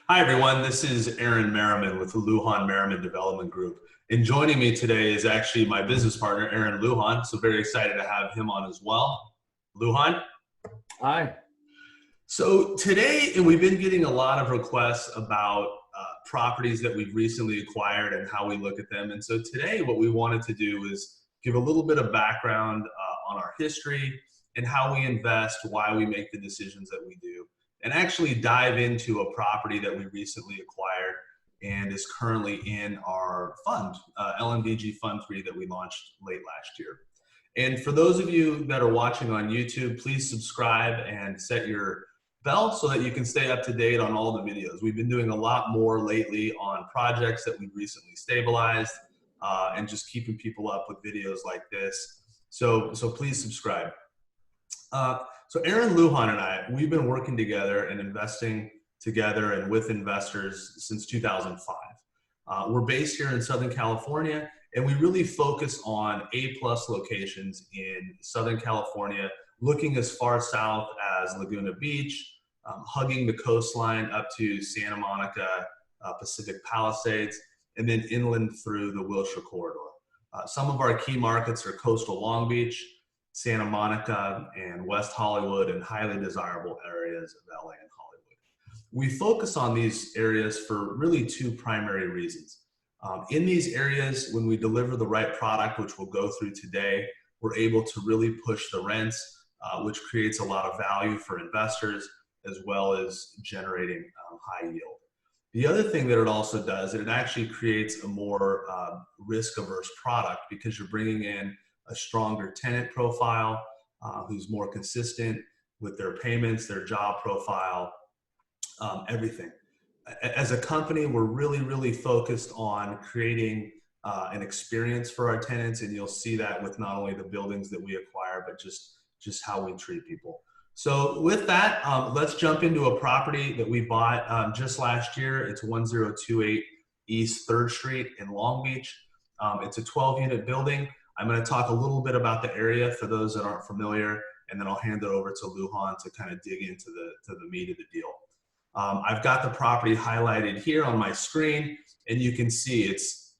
Hi, everyone. This is Aaron Merriman with the Lujan Merriman Development Group. And joining me today is actually my business partner, Aaron Lujan. So very excited to have him on as well. Lujan? Hi. So today, and we've been getting a lot of requests about properties that we've recently acquired and how we look at them. And so today, what we wanted to do is give a little bit of background on our history and how we invest, why we make the decisions that we do, and actually dive into a property that we recently acquired and is currently in our fund, LMDG Fund III, that we launched late last year. And for those of you that are watching on YouTube, please subscribe and set your bell so that you can stay up to date on all the videos. We've been doing a lot more lately on projects that we've recently stabilized and just keeping people up with videos like this. So please subscribe. So Aaron Lujan and I, we've been working together and investing together and with investors since 2005. We're based here in Southern California, and we really focus on A-plus locations in Southern California, looking as far south as Laguna Beach, hugging the coastline up to Santa Monica, Pacific Palisades, and then inland through the Wilshire Corridor. Some of our key markets are coastal Long Beach, Santa Monica, and West Hollywood, and highly desirable areas of LA and Hollywood. We focus on these areas for really two primary reasons. In these areas, when we deliver the right product, which we'll go through today, we're able to really push the rents, which creates a lot of value for investors, as well as generating high yield. The other thing that it also does, it actually creates a more risk-averse product because you're bringing in a stronger tenant profile who's more consistent with their payments, their job profile, everything. As a company, we're really focused on creating an experience for our tenants, and you'll see that with not only the buildings that we acquire, but just how we treat people. So with that, let's jump into a property that we bought just last year. It's 1028 East 3rd Street in Long Beach. It's a 12-unit building. I'm going to talk a little bit about the area for those that aren't familiar, and then I'll hand it over to Lujan to kind of dig into the meat of the deal. I've got the property highlighted here on my screen, and you can see it's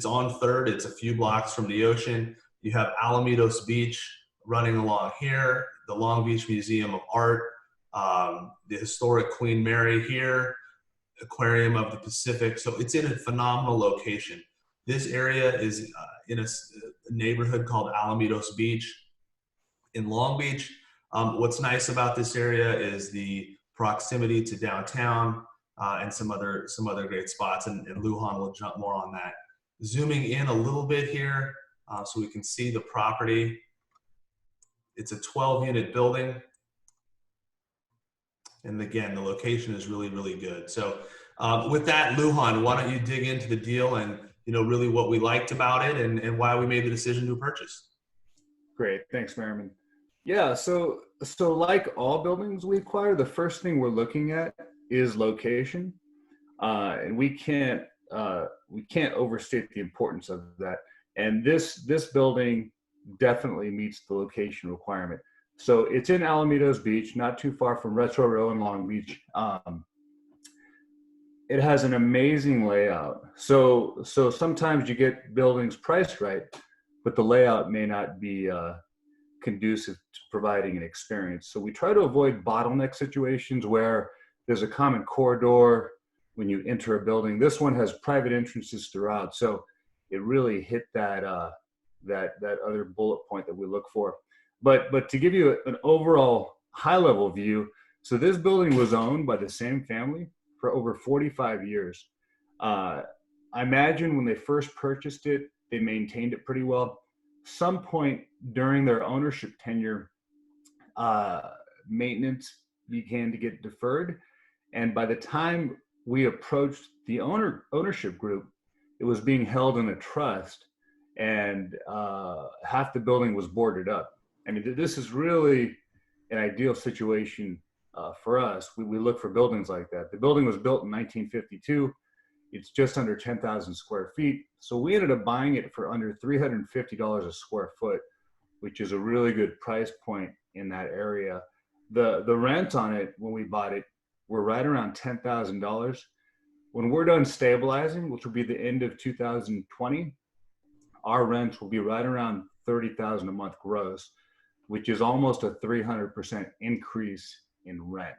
on 3rd. It's a few blocks from the ocean. You have Alamitos Beach running along here, the Long Beach Museum of Art, the historic Queen Mary here, Aquarium of the Pacific. So it's in a phenomenal location. This area is in a neighborhood called Alamitos Beach in Long Beach. What's nice about this area is the proximity to downtown and some other great spots, and Lujan will jump more on that. Zooming in a little bit here so we can see the property. It's a 12-unit building. And again, the location is really good. So with that, Lujan, why don't you dig into the deal and really what we liked about it and why we made the decision to purchase. Great. Thanks, Merriman. Yeah. So like all buildings we acquire, the first thing we're looking at is location. And we can't overstate the importance of that. And this building definitely meets the location requirement. So it's in Alamitos Beach, not too far from Retro Row in Long Beach. It has an amazing layout. So sometimes you get buildings priced right, but the layout may not be conducive to providing an experience. So we try to avoid bottleneck situations where there's a common corridor when you enter a building. This one has private entrances throughout, so it really hit that other bullet point that we look for. But to give you an overall high-level view, so this building was owned by the same family for over 45 years. I imagine when they first purchased it, they maintained it pretty well. Some point during their ownership tenure, maintenance began to get deferred. And by the time we approached the ownership group, it was being held in a trust, and half the building was boarded up. I mean, this is really an ideal situation for us. We look for buildings like that. The building was built in 1952. It's just under 10,000 square feet. So we ended up buying it for under $350 a square foot, which is a really good price point in that area. The rent on it when we bought it we're right around $10,000. When we're done stabilizing, which will be the end of 2020, our rents will be right around 30,000 a month gross, which is almost a 300% increase in rent.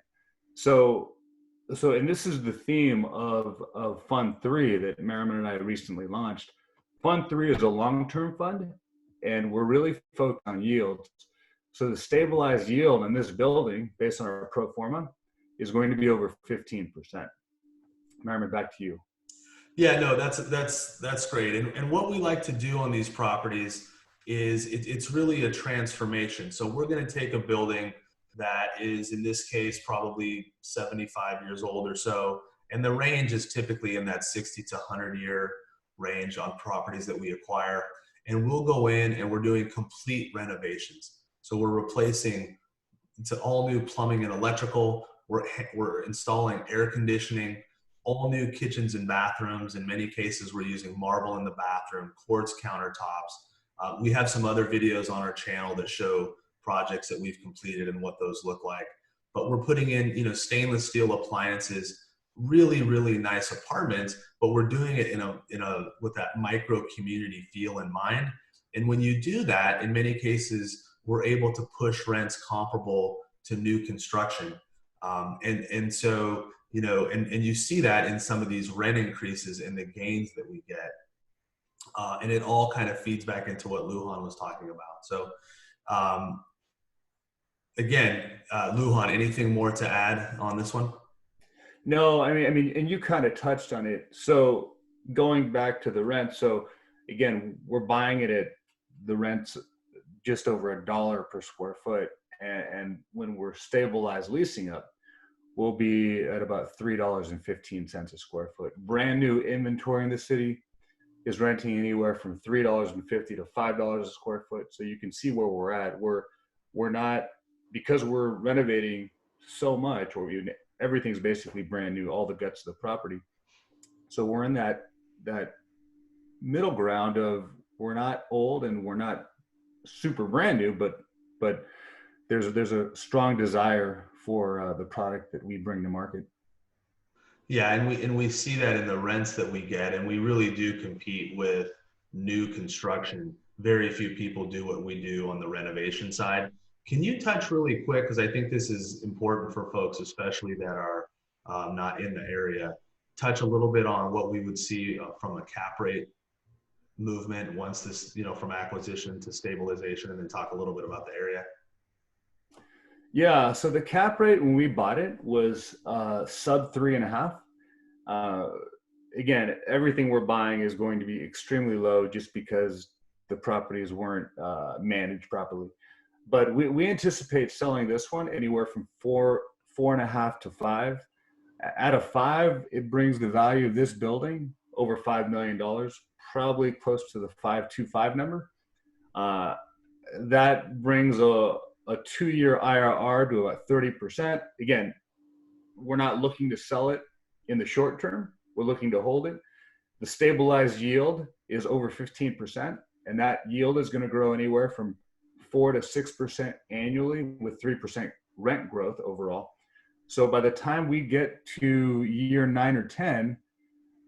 And this is the theme of Fund 3 that Merriman and I recently launched. Fund 3 is a long-term fund, and we're really focused on yields. So the stabilized yield in this building, based on our pro forma, is going to be over 15%. Merriman, back to you. Yeah, no, that's great. And what we like to do on these properties is it's really a transformation. So we're going to take a building that is, in this case, probably 75 years old or so, and the range is typically in that 60 to 100-year range on properties that we acquire. And we'll go in and we're doing complete renovations. So we're replacing to all new plumbing and electrical. We're installing air conditioning, all new kitchens and bathrooms. In many cases, we're using marble in the bathroom, quartz countertops. We have some other videos on our channel that show projects that we've completed and what those look like. But we're putting in, stainless steel appliances, really, really nice apartments, but we're doing it with that micro community feel in mind. And when you do that, in many cases, we're able to push rents comparable to new construction. And so, and you see that in some of these rent increases and the gains that we get. And it all kind of feeds back into what Lujan was talking about. So again, Lujan, anything more to add on this one? No, I mean, and you kind of touched on it. So going back to the rent. So again, we're buying it at the rents just over $1 per square foot. And when we're stabilized leasing up, we'll be at about $3.15 a square foot. Brand new inventory in the city is renting anywhere from $3.50 to $5 a square foot. So you can see where we're at. We're not, because we're renovating so much, or everything's basically brand new, all the guts of the property. So we're in that middle ground of, we're not old and we're not super brand new, but there's a strong desire for the product that we bring to market. Yeah, and we see that in the rents that we get, and we really do compete with new construction. Very few people do what we do on the renovation side. Can you touch really quick, because I think this is important for folks, especially that are not in the area, touch a little bit on what we would see from a cap rate movement once this, from acquisition to stabilization, and then talk a little bit about the area? Yeah, so the cap rate when we bought it was sub 3.5. Again, everything we're buying is going to be extremely low just because the properties weren't managed properly. But we anticipate selling this one anywhere from 4.5 to 5. At a 5, it brings the value of this building over $5 million, probably close to the 5.25 number. That brings a 2-year IRR to about 30%. Again, we're not looking to sell it in the short term. We're looking to hold it. The stabilized yield is over 15%, and that yield is going to grow anywhere from 4 to 6% annually with 3% rent growth overall. So by the time we get to year 9 or 10,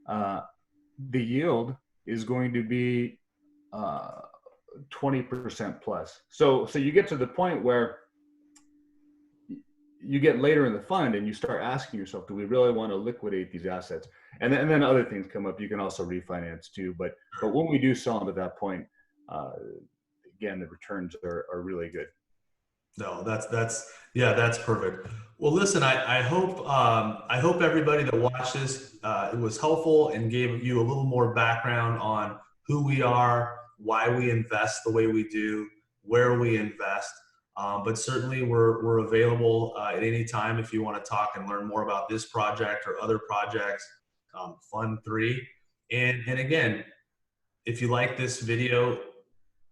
the yield is going to be 20% plus. So you get to the point where you get later in the fund and you start asking yourself, do we really want to liquidate these assets? And then other things come up. You can also refinance too. But when we do sell them at that point, again, the returns are really good. No, that's perfect. Well, listen, I hope everybody that watched this, it was helpful and gave you a little more background on who we are, why we invest the way we do, where we invest. But certainly we're available at any time if you want to talk and learn more about this project or other projects, Fund 3. And again, if you like this video,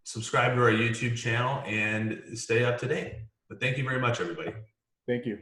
subscribe to our YouTube channel and stay up to date. But thank you very much, everybody. Thank you.